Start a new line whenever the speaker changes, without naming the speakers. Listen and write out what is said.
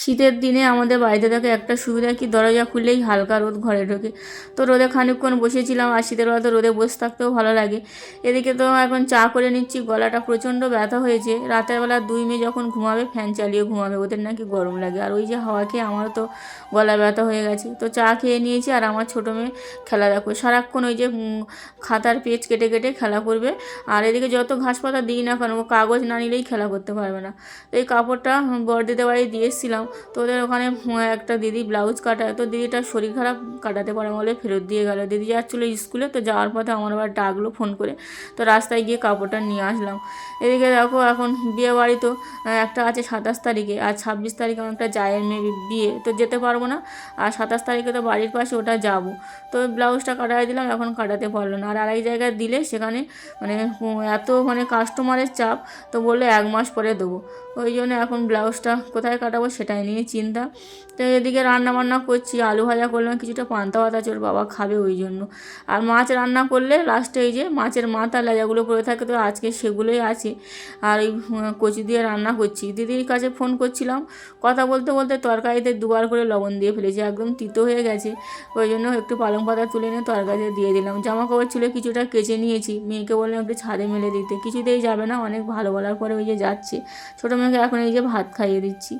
শীতের দিনে আমাদের বাড়িতে থাকে একটা সুবিধা কি, দরজা খুললেই হালকা রোদ ঘরে ঢোকে। তো রোদে খানিকক্ষণ বসেছিলাম, আর শীতের বেলা তো রোদে বসে থাকতেও ভালো লাগে। এদিকে তো এখন চা করে নিচ্ছি, গলাটা প্রচণ্ড ব্যথা হয়েছে। রাতের বেলা দুই মেয়ে যখন ঘুমাবে ফ্যান চালিয়ে ঘুমাবে, ওদের নাকি গরম লাগে, আর ওই যে হাওয়া খেয়ে আমারও তো গলা ব্যথা হয়ে গেছে। তো চা খেয়ে নিয়েছি, আর আমার ছোটো মেয়ে খেলা দেখো সারাক্ষণ ওই যে খাতার পেজ কেটে কেটে খেলা করবে। আর এদিকে যত ঘাস পাতা দিই না কেন, ও কাগজ না নিলেই খেলা করতে পারবে না। তো এই কাপড়টা বড়দিদের বাড়ি দিয়ে এসেছিলাম, তো ওদের ওখানে একটা দিদি ব্লাউজ কাটায়, তো দিদিটার শরীর খারাপ, কাটাতে পারে বলে ফেরত দিয়ে গেল। দিদি যাচ্ছিলো স্কুলে, তো যাওয়ার পথে আমার আবার ডাকলো ফোন করে, তো রাস্তায় গিয়ে কাপড়টা নিয়ে আসলাম। এদিকে দেখো এখন বিয়ে বাড়ি তো একটা আছে 27 তারিখে, আর 26 তারিখে আমার একটা জায়ের মেয়ে বিয়ে, তো যেতে পারবো না। আর 27 তারিখে তো বাড়ির পাশে, ওটা যাব। তো ব্লাউজটা কাটাই দিলাম, এখন কাটাতে পারলো না। আর আরেক জায়গায় দিলে সেখানে মানে এত মানে কাস্টমারের চাপ, তো বললো 1 মাস পরে দেবো। ওই জন্য এখন ব্লাউজটা কোথায় কাটাবো সেটাই নিয়ে চিন্তা। তো এদিকে রান্না বান্না করছি, আলু ভাজা করলাম, কিছুটা পান্তা ভাত আছে, ওর বাবা খাবে ওই জন্য। আর মাছ রান্না করলে লাস্টে এই যে মাছের মাথা লেজাগুলো পড়ে থাকে, তো আজকে সেগুলোই আছে। আর এই কচি দিয়ে রান্না করছি। দিদির কাছে ফোন করছিলাম, কথা বলতে বলতে তরকারিতে 2বার করে লবণ দিয়ে ফেলেছি, একদম তিতো হয়ে গেছে। ওই জন্য একটু পালং পাতা তুলে নিয়ে তরকারিতে দিয়ে দিলাম। জামা কাপড় ছিল কিছুটা কেচে নিয়েছি, মেয়েকে বললাম একটু ছাদে মেলে দিতে, কিছুতেই যাবে না, অনেক ভালো বলার পরে ওই যে যাচ্ছে। ছোটো মেয়েকে এখন এই যে ভাত খাইয়ে দিচ্ছি।